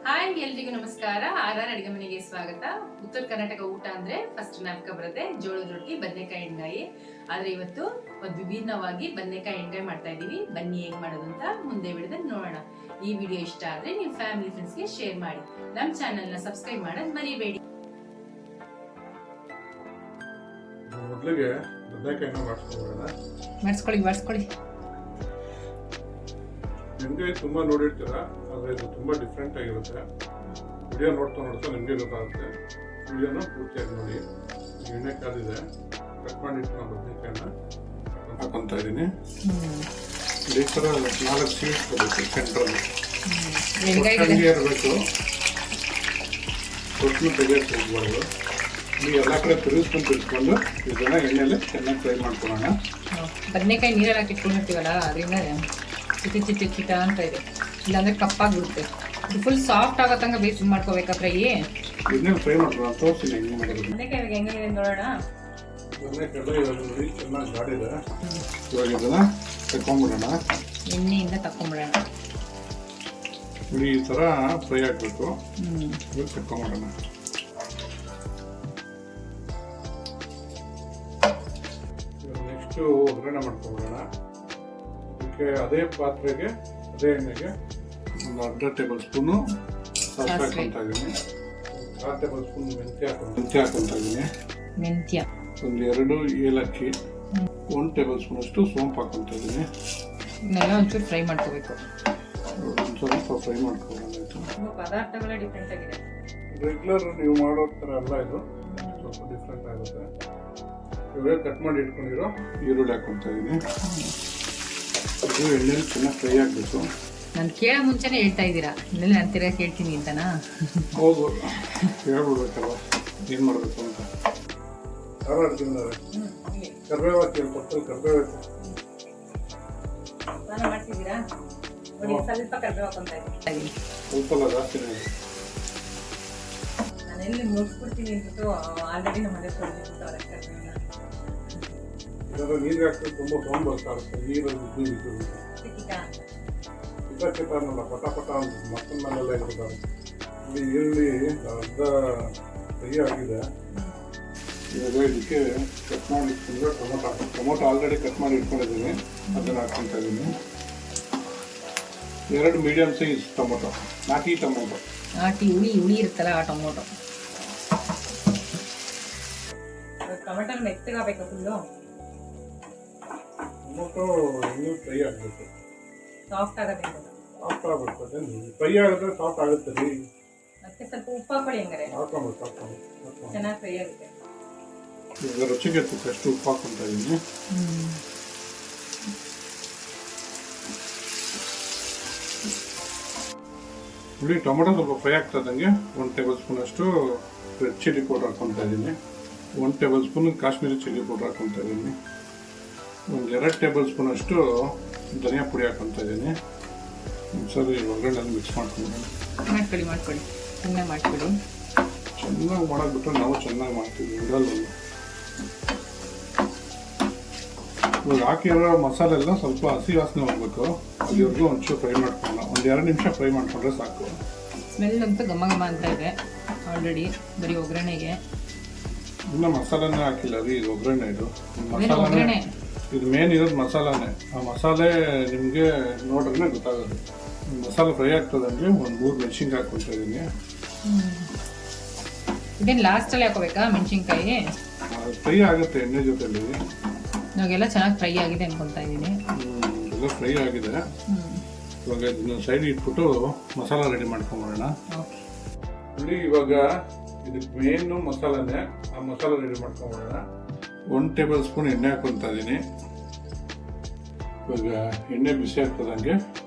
Hi ಎಲ್ರಿಗೂ ನಮಸ್ಕಾರ. R ಅಡಿಗೆ ಮನೆಗೆ ಸ್ವಾಗತ. ಉತ್ತರ ಕರ್ನಾಟಕ ಊಟ ಅಂದ್ರೆ ಫಸ್ಟ್ ಜ್ಞಾಪಕ ಬರುತ್ತೆ ಜೋಳದ ರೊಟ್ಟಿ, ಬದನೆಕಾಯಿ ಎಣ್ಗಾಯಿ. ಆದ್ರೆ ಇವತ್ತು ಒಂದು ವಿಭಿನ್ನವಾಗಿ ಬದನೆಕಾಯಿ ಎಣ್ಗಾಯಿ ಮಾಡ್ತಾ ಇದೀವಿ. ಬನ್ನಿ ಹೇಗ್ ಮಾಡೋದು ಅಂತ ಮುಂದೆ ವಿಡಿಯೋದಲ್ಲಿ ನೋಡೋಣ. ಈ ವಿಡಿಯೋ ಇಷ್ಟ ಆದ್ರೆ ನಿಮ್ ಫ್ಯಾಮಿಲಿ ಫ್ರೆಂಡ್ಸ್ಗೆ ಶೇರ್ ಮಾಡಿ. ನಮ್ ಚಾನೆಲ್ ನ ಸಬ್ಸ್ಕ್ರೈಬ್ ಮಾಡೋದ್ ಮರಿಬೇಡಿ. ಮೊದಲಿಗೆ ಬದನೆಕಾಯಿನ ಮಾಡಿಸ್ಕೊಳ್ಳಿ. ನಿಮಗೆ ತುಂಬಾ ನೋಡಿರ್ತೀರಾ, ಆದರೆ ಇದು ತುಂಬಾ ಡಿಫ್ರೆಂಟ್ ಆಗಿರುತ್ತೆ. ವಿಡಿಯೋ ನೋಡ್ತಾ ನಿಮಗೆ ಗೊತ್ತಾಗುತ್ತೆ. ವಿಡಿಯೋನ ಪೂರ್ತಿಯಾಗಿ ನೋಡಿ. ಎಣ್ಣೆ ಕಾದಿದೆ, ಕಟ್ ಮಾಡಿಟ್ಟು ನಾನು ಬದನೆಕಾಯಿನ ಹಾಕೊಂತ ಇದ್ದೀನಿ. ಈ ಥರ 4 ಸೀಟ್ಸ್ ಬರುತ್ತೆ ಸೆಂಟ್ರಲ್ಲಿ. ಇರಬೇಕು, ಕೊಟ್ಟನು ತೆಗೆದು ಹೋಗ್ಬಾರ್ದು. ನೀವು ಎಲ್ಲ ಕಡೆ ತಿರುಗಿಸ್ಕೊಂಡು ಇದನ್ನ ಎಣ್ಣೆಯಲ್ಲಿ ಚೆನ್ನಾಗಿ ಫ್ರೈ ಮಾಡ್ಕೊಳ್ಳೋಣ. ಬದನೆಕಾಯಿ ನೀರಲ್ಲಿ ಹಾಕಿ ಇಟ್ಕೊಂಡಿರ್ತೀವಲ್ಲ, ಅದರಿಂದ ಚಿಟ ಅಂತ ಇದೆ. ಇಲ್ಲಾಂದ್ರೆ ಕಪ್ಪಾಗ್ಬಿಡುತ್ತೆ. ಇದು ಫುಲ್ ಸಾಫ್ಟ್ ಆಗೋ ತನಕ ಬೇಯಿಸಿ ಮಾಡ್ಕೋಬೇಕಾ ಫ್ರೈ? ಇದನ್ನೇ ಫ್ರೈ ಮಾಡ್ಕೊಳ್ಳೋಣ. ತೋರಿಸಿ ಹೆಂಗೆ ಮಾಡೋದು. ಬದನೆಕಾಯಿ ಹೆಂಗಿದೆ ನೋಡೋಣ. ಬದನೆಕಾಯಿ ಚೆನ್ನಾಗಿ ಗಾಡಿದೆ. ಇವಾಗ ಇದನ್ನ ತಕೊಂಡ್ಬಿಡೋಣ, ಎಣ್ಣೆಯಿಂದ ತಕೊಂಡ್ಬಿಡೋಣ. ಈ ಥರ ಫ್ರೈ ಆಗಬೇಕು. ಇವಾಗ ತಕೊಂಡ್ಬಿಡೋಣ. ನೆಕ್ಸ್ಟು ಒಗ್ಗರಣೆ ಮಾಡ್ಕೊಂಡ್ಬಿಡೋಣ. ಅದಕ್ಕೆ ಅದೇ ಪಾತ್ರೆಗೆ ಅದೇ ಎಣ್ಣೆಗೆ ಒಂದು 1/2 ಟೇಬಲ್ ಸ್ಪೂನು ಸಾಸಿವೆ ಹಾಕೊಂತ ಇದ್ದೀನಿ. 1/4 ಟೇಬಲ್ ಸ್ಪೂನ್ ಮೆಂತ್ಯ ಹಾಕೊಂತ ಇದ್ದೀನಿ. ಒಂದು 2 ಏಲಕ್ಕಿ, 1 ಟೇಬಲ್ ಸ್ಪೂನ್ ಅಷ್ಟು ಸೋಂಪು ಹಾಕೊಂತ ಇದ್ದೀನಿ. ಇದನ್ನೆಲ್ಲ ಒಂಚೂರು ಫ್ರೈ ಮಾಡ್ಕೋಬೇಕು. ಒಂದು ಸ್ವಲ್ಪ ಫ್ರೈ ಮಾಡ್ಕೊಳ್ಳೋಣ. ಪದಾರ್ಥಗಳೇ ಡಿಫ್ರೆಂಟ್ ಆಗಿದೆ. ರೆಗ್ಯುಲರ್ ನೀವು ಮಾಡೋ ಥರ ಅಲ್ಲ, ಇದು ಸ್ವಲ್ಪ ಡಿಫ್ರೆಂಟ್ ಆಗುತ್ತೆ. ಇವಾಗ ಕಟ್ ಮಾಡಿ ಇಟ್ಕೊಂಡಿರೋ ಈರುಳ್ಳಿ ಹಾಕೊಂತ ಇದ್ದೀನಿ. ಇದು ಎಣ್ಣೆಲಿ ಚೆನ್ನಾಗಿ ಫ್ರೈ ಆಗಬೇಕು. ನಾನು ಕೇಳೋ ಮುಂಚೆನೇ ಹೇಳ್ತಾ ಇದ್ದೀರಾ, ಇನ್ಮೇಲೆ ನಾನು ತಿರ್ಗಾ ಕೇಳ್ತೀನಿ ಅಂತನಾ? ಹೌದು, ಹೇಳ್ಬಿಡ್ಬೇಕಲ್ವ ಏನು ಮಾಡಬೇಕು ಅಂತ. ಖಾರ ಅಡ್ಗಿದ್ದಾರೆ, ಕರ್ಬೇವು ಹಾಕಿ ಕೊಟ್ಟು ಕರ್ಬೇವು ಮಾಡ್ತಿದ್ದೀರಾ? ಸ್ವಲ್ಪ ಕರ್ಬೇವು ಹಾಕೊಂತ ಇದ್ದೀನಿ. ಸ್ವಲ್ಪ ಅಲ್ಲ, ಜಾಸ್ತಿನೇ ಇದೆ. ನಾನೆಲ್ಲಿ ಮುಗಿಸ್ಬಿಡ್ತೀನಿ ಅಂದ್ಬಿಟ್ಟು ಆಲ್ರೆಡಿ ನಮ್ಮ ಮನೆ ತೊಳೆದಿರ್ತಾರೆ ಕರ್ಬೇವನ್ನ. ಇದರ ನೀರು ಹಾಕಿ ತುಂಬ ಸೌಂಡ್ ಬರ್ತಾ ಇರುತ್ತೆ. ನೀರಲ್ಲಿ ಬಿದ್ದು ಚಿಕ್ಕ ಪಟ ಅಂತ ಮಕ್ಕಳ ಮೇಲೆಲ್ಲ ಇರ್ತಾರೆ. ಇಲ್ಲಿ ಈರುಳ್ಳಿ ಅರ್ಧ ಫ್ರೈ ಆಗಿದೆ. ಇವಾಗ ಇದಕ್ಕೆ ಕಟ್ ಮಾಡಿ ಇಟ್ಕೊಂಡ್ರೆ ಟೊಮೊಟೊ ಆಲ್ರೆಡಿ ಕಟ್ ಮಾಡಿ ಇಟ್ಕೊಂಡಿದ್ದೀನಿ, ಅದನ್ನು ಹಾಕ್ಕೊಂತ ಇದ್ದೀನಿ. 2 ಮೀಡಿಯಂ ಸೈಜ್ ಟೊಮೊಟೊ, ನಾಟಿ ಹುಳಿ ಇರುತ್ತಲ್ಲ ಆ ಟೊಮೊಟೊ ಮೆತ್ತಗಾಗಬೇಕು. ಫುಲ್ಲು ಟೊಮೊಟೊ ಇನ್ನೂ ಫ್ರೈ ಆಗಬೇಕು, ಸಾಫ್ಟ್ ಆಗಬೇಕು. ಸಾಫ್ಟ್ ಆಗಬೇಕು. ಫ್ರೈ ಆಗಿದ್ರೆ ಸಾಫ್ಟ್ ಆಗುತ್ತೆ ರೀ. ಮತ್ತೆ ಸ್ವಲ್ಪ ಉಪ್ಪು ಹಾಕೊಳ್ಳಿ, ಹಂಗಾರೆ ಹಾಕೊಂಡು ಚೆನ್ನಾಗಿ ಫ್ರೈ ಆಗುತ್ತೆ. ಈಗ ರುಚಿಗೆ ತಕ್ಕಷ್ಟು ಉಪ್ಪು ಹಾಕೊಂತ ಇದ್ದೀನಿ. ಹುಳಿ ಟೊಮೊಟೊ ಸ್ವಲ್ಪ ಫ್ರೈ ಆಗ್ತದಂಗೆ 1 ಟೇಬಲ್ ಸ್ಪೂನ್ ಅಷ್ಟು ರೆಡ್ ಚಿಲ್ಲಿ ಪೌಡರ್ ಹಾಕೊತ ಇದ್ದೀನಿ. 1 tablespoon Kashmiri chilli powder ಹಾಕೊತ ಇದ್ದೀನಿ. ಒಂದು 2 ಟೇಬಲ್ ಸ್ಪೂನ್ ಅಷ್ಟು ಧನಿಯಾ ಪುಡಿ ಹಾಕೊತ ಇದ್ದೀನಿ. ಸರಿ, ಒಗ್ಗರಣೆ ಮಿಕ್ಸ್ ಮಾಡ್ಕೊಳ್ಳಿ. ಚೆನ್ನಾಗಿ ಮಾಡ್ಕೊಳ್ಳಿ. ಚೆನ್ನಾಗಿ ಮಾಡೋದ್ಬಿಟ್ರೆ ನಾವು ಚೆನ್ನಾಗಿ ಮಾಡ್ತೀವಿ. ಇಡಲ್ಲ ಇವಾಗ ಹಾಕಿರೋ ಮಸಾಲೆ ಎಲ್ಲ ಸ್ವಲ್ಪ ಹಸಿ ವಾಸನೆ ಹೋಗ್ಬೇಕು. ಅಲ್ಲಿವರೆಗೂ ಒಂಚೂರು ಫ್ರೈ ಮಾಡ್ಕೊಳ್ಳೋಣ. ಒಂದು 2 ನಿಮಿಷ ಫ್ರೈ ಮಾಡ್ಕೊಂಡ್ರೆ ಸಾಕು. ಸ್ಮೆಲ್ ಅಂತೂ ಘಮ ಅಂತ ಇದೆ ಆಲ್ರೆಡಿ. ಬರೀ ಒಗ್ಗರಣೆಗೆ ಇನ್ನು ಮಸಾಲೆನೇ ಹಾಕಿಲ್ಲ ರೀ. ಇದು ಒಗ್ಗರಣೆ. ಇದು ಮಸಾಲೆ, ಇದು ಮೇನ್ ಇರೋದು ಮಸಾಲಾನೇ. ಆ ಮಸಾಲೆ ನಿಮಗೆ ನೋಡ್ರೆ ಗೊತ್ತಾಗೋದು. ಮಸಾಲೆ ಫ್ರೈ ಆಗ್ತದಂಗೆ ಒಂದು 3 ಮೆಣಸಿನ್ಕಾಯಿ ಹಾಕೊತ ಇದ್ದೀನಿ. ಇದೇನು ಲಾಸ್ಟಲ್ಲಿ ಹಾಕೋಬೇಕಾ ಮೆಣಸಿನ್ಕಾಯಿ? ಫ್ರೈ ಆಗುತ್ತೆ ಎಣ್ಣೆ ಜೊತೆಲಿ. ಇವಾಗೆಲ್ಲ ಚೆನ್ನಾಗಿ ಫ್ರೈ ಆಗಿದೆ ಅನ್ಕೊತಾ ಇದ್ದೀನಿ. ಎಲ್ಲ ಫ್ರೈ ಆಗಿದೆ. ಇವಾಗ ಇದನ್ನ ಸೈಡ್ ಇಟ್ಬಿಟ್ಟು ಮಸಾಲ ರೆಡಿ ಮಾಡ್ಕೊಂಬರೋಣ. ನೋಡಿ, ಇವಾಗ ಇದಕ್ಕೆ ಮೇನು ಮಸಾಲೆನೇ. ಆ ಮಸಾಲ ರೆಡಿ ಮಾಡ್ಕೊಂಬರೋಣ. 1 ಟೇಬಲ್ ಸ್ಪೂನ್ ಎಣ್ಣೆ ಹಾಕೊತ ಇದ್ದೀನಿ. ಇವಾಗ ಎಣ್ಣೆ ಬಿಸಿ ಆಗ್ತದಂಗೆ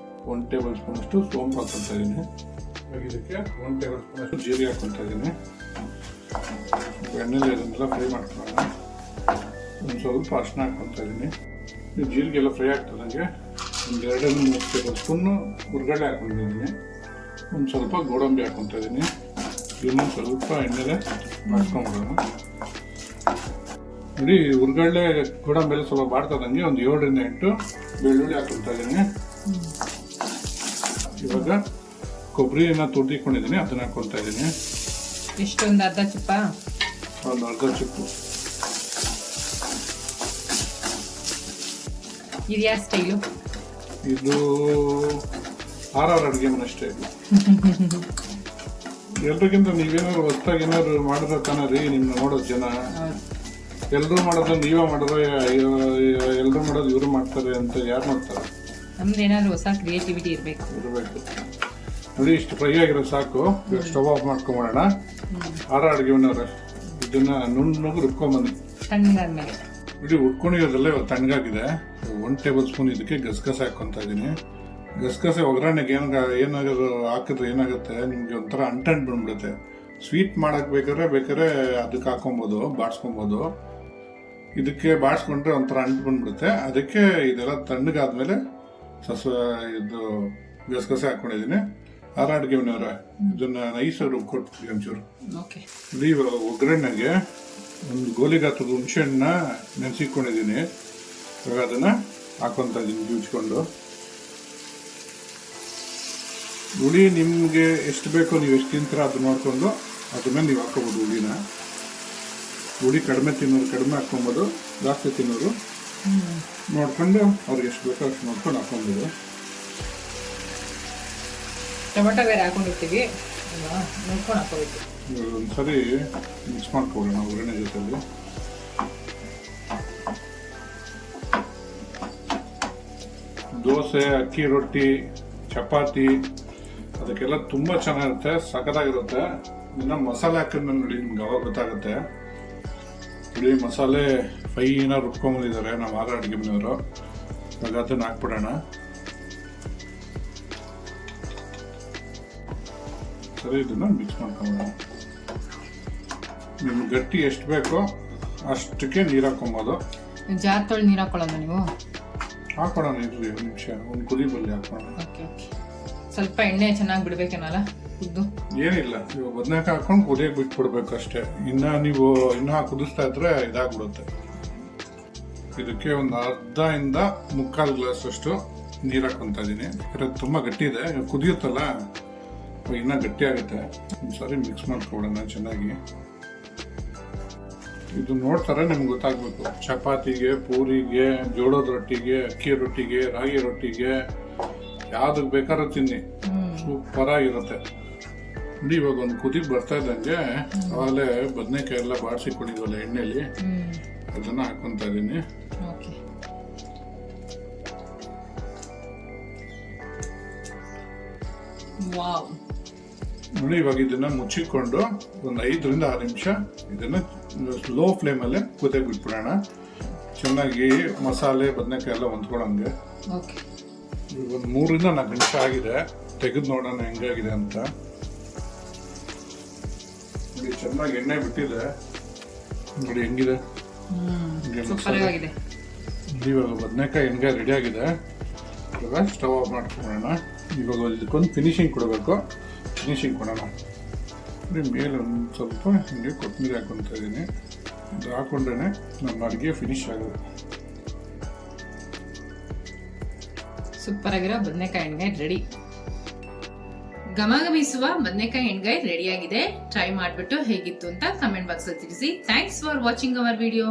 1 ಟೇಬಲ್ ಸ್ಪೂನ್ ಅಷ್ಟು ಸೋಂಪು ಹಾಕೊತ ಇದ್ದೀನಿ. ಇವಾಗ ಇದಕ್ಕೆ 1 ಟೇಬಲ್ ಸ್ಪೂನ್ ಅಷ್ಟು ಜೀರಿಗೆ ಹಾಕೊತ ಇದ್ದೀನಿ. ಎಣ್ಣೆಲಿ ಇದನ್ನೆಲ್ಲ ಫ್ರೈ ಮಾಡ್ಕೊಳ್ಳೋಣ. ಒಂದು ಸ್ವಲ್ಪ ಅರಿಶಿನ ಹಾಕೊತ ಇದ್ದೀನಿ. ಜೀರಿಗೆ ಎಲ್ಲ ಫ್ರೈ ಆಗ್ತದಂಗೆ ಒಂದು 2-3 ಟೇಬಲ್ ಸ್ಪೂನು ಹುರ್ಗಡ್ಲೆ ಹಾಕೊಂಡಿದ್ದೀನಿ. ಒಂದು ಸ್ವಲ್ಪ ಗೋಡಂಬಿ ಹಾಕೊತ ಇದ್ದೀನಿ. ಇನ್ನೊಂದು ಸ್ವಲ್ಪ ಎಣ್ಣೆಲೆ ಮಾಡ್ಕೊಂಬಿಡೋಣ. ನೋಡಿ, ಹುರ್ಗಡ್ಲೆ ಗೋಡಂಬಿ ಎಲ್ಲ ಸ್ವಲ್ಪ ಬಾಡ್ತದಂಗೆ ಒಂದು 7-8 ಬೆಳ್ಳುಳ್ಳಿ ಹಾಕೊತ ಇದ್ದೀನಿ. ಇವಾಗ ಕೊಬ್ಬರಿನ ತುರ್ದಿಕೊಂಡಿದ್ದೀನಿ, ಅದನ್ನ ಹಾಕೊಳ್ತಾ ಇದ್ದೀನಿ. ಎಷ್ಟೊಂದು ಅರ್ಧ ಚಿಪ್ಪ, ಒಂದು ಅರ್ಧ ಚಿಪ್ಪು. ಇದು ಯಾವ ಸ್ಟೈಲು? ಇದು RR ಅಡುಗೆ ಮನೆ ಸ್ಟೈಲು. ಎಲ್ರಿಗಿಂತ ನೀವೇನಾದ್ರು ಹೊಸ್ದಾಗಿ ಏನಾದ್ರು ಮಾಡಿದ್ರೆ ತಾನೇ ರೀ ನಿಮ್ನ ನೋಡೋದು ಜನ. ಎಲ್ಲರೂ ಮಾಡೋದು ನೀವೇ ಮಾಡಿದ್ರೆ, ಎಲ್ಲರೂ ಮಾಡೋದು ಇವರು ಮಾಡ್ತಾರೆ ಅಂತ ಯಾರು ಮಾಡ್ತಾರೆ? ನಮ್ದು ಏನಾದ್ರು ಹೊಸ ಕ್ರಿಯೇಟಿವಿಟಿ ಇರಬೇಕು. ನೋಡಿ, ಇಷ್ಟು ಫ್ರೈ ಆಗಿರೋ ಸಾಕು. Stove off ಮಾಡ್ಕೊಂಬೋಣ. RR ಅಡುಗೆ ಮನೆಯವ್ರೆ, ಇದನ್ನ ನುಣ್ಣಗೆ ರುಬ್ಕೊಂಬನ್ನಿ. ತಣ್ಣಗಾದ್ಮೇಲೆ ನೋಡಿ, ಉಟ್ಕೊಂಡಿರೋದೆಲ್ಲ ಇವಾಗ ತಣ್ಣಗಾಗಿದೆ. 1 ಟೇಬಲ್ ಸ್ಪೂನ್ ಇದಕ್ಕೆ ಗಸಗಸೆ ಹಾಕ್ಕೊಂತ ಇದ್ದೀನಿ. ಗಸಗಸೆ ಒಗ್ಗರಣೆಗೆ ಏನಾದ್ರು ಹಾಕಿದ್ರೆ ಏನಾಗುತ್ತೆ, ನಿಮಗೆ ಒಂಥರ ಅಂಟಂಟ್ ಬಂದ್ಬಿಡುತ್ತೆ. ಸ್ವೀಟ್ ಮಾಡಕ್ ಬೇಕಾದ್ರೆ ಅದಕ್ಕೆ ಹಾಕೊಬೋದು, ಬಾಡಿಸ್ಕೊಬೋದು. ಇದಕ್ಕೆ ಬಾಡಿಸ್ಕೊಂಡ್ರೆ ಒಂಥರ ಅಂಟು ಬಂದ್ಬಿಡುತ್ತೆ. ಅದಕ್ಕೆ ಇದೆಲ್ಲ ತಣ್ಣಗಾದ್ಮೇಲೆ ಇದು ಗಸಗಸೆ ಹಾಕೊಂಡಿದ್ದೀನಿ. RR ಅಡುಗೆ ಮನೆಯವ್ರೆ, ಇದನ್ನ ನೈಸಾಗಿ ರುಬ್ಕೊಡ್ತೀವಿ ಒಂಚೂರು. ಇಲ್ಲಿ ಒಗ್ಗರಣೆಗೆ ಒಂದು ಗೋಲಿ ಗಾತ್ರದ ಹುಣಸೆಹಣ್ಣ ನೆನೆಸಿಕೊಂಡಿದ್ದೀನಿ. ಇವಾಗ ಅದನ್ನ ಹಾಕೊಂತ ಇದ್ದೀನಿ ಕಿವುಚ್ಕೊಂಡು. ಹುಳಿ ನಿಮಗೆ ಎಷ್ಟು ಬೇಕೋ, ನೀವು ಎಷ್ಟು ತಿಂತೀರ ಅದು ನೋಡ್ಕೊಂಡು ಅದ್ರ ಮೇಲೆ ನೀವು ಹಾಕೋಬೋದು ಹುಳಿನ. ಹುಳಿ ಕಡಿಮೆ ತಿನ್ನೋರು ಕಡಿಮೆ ಹಾಕ್ಕೊಬೋದು, ಜಾಸ್ತಿ ತಿನ್ನೋರು ನೋಡ್ಕೊಂಡು ಅವ್ರಿಗೆ ಎಷ್ಟು ಬೇಕೋ ಅಷ್ಟು ನೋಡ್ಕೊಂಡು ಹಾಕೊಬೋದು. ಟೊಮೆಟೊ ಬೇರೆ ಹಾಕೊಂಡಿರ್ತೀವಿ, ನೋಡ್ಕೊಂಡು ಹಾಕೋಬೇಕು. ಒಂದ್ಸರಿ ಮಿಕ್ಸ್ ಮಾಡ್ಕೊಳ್ಳೋಣ ಒಗ್ಗರಣೆ ಜೊತೆಲಿ. ದೋಸೆ, ಅಕ್ಕಿ ರೊಟ್ಟಿ, ಚಪಾತಿ ಅದಕ್ಕೆಲ್ಲ ತುಂಬ ಚೆನ್ನಾಗಿರುತ್ತೆ, ಸಖತ್ತಾಗಿರುತ್ತೆ. ಇನ್ನು ಮಸಾಲೆ ಹಾಕಿದ್ಮೇಲೆ ನೋಡಿ ನಿಮ್ಗೆ ಅವಾಗ ಗೊತ್ತಾಗುತ್ತೆ. ನೋಡಿ, ಮಸಾಲೆ ಫೈನಾಗಿ ರುಬ್ಕೊಂಬಂದಿದ್ದಾರೆ ನಮ್ಮ RR ಅಡುಗೆ ಮನೆಯವರು. ಇವಾಗ ಅದನ್ನು ಹಾಕ್ಬಿಡೋಣ. ಸರಿ, ಇದನ್ನು ಮಿಕ್ಸ್ ಮಾಡ್ಕೊಂಬೋಣ. ನಿಮ್ಗೆ ಗಟ್ಟಿ ಎಷ್ಟು ಬೇಕೋ ಅಷ್ಟಕ್ಕೆ ನೀರು ಹಾಕೊಬೋದು. ಜಾರ್ ತೊಳೆದು ನೀರು ಹಾಕೊಳ್ಳೋಣ ನೀವು? ಹಾಕೋಣ, ಇರಲಿ ಒಂದು ನಿಮಿಷ, ಒಂದು ಕುದಿ ಬರಲಿ ಹಾಕೋಣ. ಸ್ವಲ್ಪ ಎಣ್ಣೆ ಚೆನ್ನಾಗಿ ಬಿಡ್ಬೇಕೇನಲ್ಲ ಕುದ್ದು? ಏನಿಲ್ಲ, ಇವಾಗ ಬದನೆಕಾಯಿ ಹಾಕೊಂಡು ಕುದಿಯಕ್ಕೆ ಬಿಟ್ಬಿಡ್ಬೇಕು ಅಷ್ಟೇ. ನೀವು ಇನ್ನೂ ಕುದಿಸ್ತಾ ಇದ್ರೆ ಇದಾಗ್ಬಿಡುತ್ತೆ. ಇದಕ್ಕೆ ಒಂದು ಅರ್ಧದಿಂದ 3/4 ಗ್ಲಾಸ್ ಅಷ್ಟು ನೀರು ಹಾಕೊಂತ ಇದ್ದೀನಿ. ಯಾಕಂದ್ರೆ ತುಂಬ ಗಟ್ಟಿ ಇದೆ, ಕುದಿಯುತ್ತಲ್ಲ ಇನ್ನೂ ಗಟ್ಟಿ ಆಗುತ್ತೆ. ಒಂದ್ಸರಿ ಮಿಕ್ಸ್ ಮಾಡ್ಕೊಬಿಡೋಣ ಚೆನ್ನಾಗಿ. ಇದು ನೋಡ್ತಾರೆ ನಿಮ್ಗೆ ಗೊತ್ತಾಗ್ಬೇಕು. ಚಪಾತಿಗೆ, ಪೂರಿಗೆ, ಜೋಳದ ರೊಟ್ಟಿಗೆ, ಅಕ್ಕಿ ರೊಟ್ಟಿಗೆ, ರಾಗಿ ರೊಟ್ಟಿಗೆ, ಯಾವ್ದಕ್ಕೆ ಬೇಕಾದ್ರೂ ತಿನ್ನಿ, ಸೂಪರ್ ಆಗಿರುತ್ತೆ. ನೋಡಿ, ಇವಾಗ ಒಂದು ಕುದಿ ಬರ್ತಾ ಇದ್ದಂಗೆ ಆಮೇಲೆ ಬದನೆಕಾಯಿ ಎಲ್ಲ ಬಾಡಿಸಿಕೊಂಡಿದ್ವಲ್ಲ ಎಣ್ಣೆಲಿ, ಅದನ್ನ ಹಾಕೊಂತ ಇದ್ದೀನಿ. ನೋಡಿ, ಇವಾಗ ಇದನ್ನ ಮುಚ್ಚಿಕೊಂಡು ಒಂದು 5ರಿಂದ 6 ನಿಮಿಷ ಇದನ್ನ ಲೋ ಫ್ಲೇಮಲ್ಲೇ ಕುದಿಯಕ್ಕೆ ಬಿಟ್ಬಿಡೋಣ. ಚೆನ್ನಾಗಿ ಮಸಾಲೆ ಬದನೆಕಾಯಿ ಎಲ್ಲ ಹೊಂದ್ಕೊಳ್ಳಂಗೆ. ಒಂದು 3ರಿಂದ 4 ನಿಮಿಷ ಆಗಿದೆ. ತೆಗೆದು ನೋಡೋಣ ಹೆಂಗಾಗಿದೆ ಅಂತ. ನೋಡಿ, ಚೆನ್ನಾಗಿ ಎಣ್ಣೆ ಬಿಟ್ಟಿದೆ. ನೋಡಿ ಹೆಂಗಿದೆ. ಇವಾಗ ಬದನೆಕಾಯಿ ಎಣ್ಣೆ ರೆಡಿ ಆಗಿದೆ. ಇವಾಗ ಸ್ಟವ್ ಆಫ್ ಮಾಡ್ಕೊಳ್ಳೋಣ. ಇವಾಗ ಇದಕ್ಕೊಂದು ಫಿನಿಶಿಂಗ್ ಕೊಡಬೇಕು. ಫಿನಿಶಿಂಗ್ ಕೊಡೋಣ. ಮೇಲೆ ಒಂದು ಸ್ವಲ್ಪ ಹಿಂಗೆ ಕೊತ್ತಂಬರಿ ಹಾಕೊತ ಇದ್ದೀನಿ. ಇದು ಹಾಕೊಂಡ್ರೆ ನಮ್ಮ ಅಡುಗೆ ಫಿನಿಶ್ ಆಗುತ್ತೆ. ಸೂಪರ್ ಆಗಿರೋ ಬದನೆಕಾಯಿ ಎಣ್ಗಾಯಿ ರೆಡಿ. ಘಮಘಮಿಸುವ ಬದನೆಕಾಯಿ ಎಣ್ಗಾಯಿ ರೆಡಿ ಆಗಿದೆ. ಟ್ರೈ ಮಾಡಿಬಿಟ್ಟು ಹೇಗಿತ್ತು ಅಂತ ಕಮೆಂಟ್ ಬಾಕ್ಸ್ ಅಲ್ಲಿ ತಿಳಿಸಿ. Thanks for watching our video.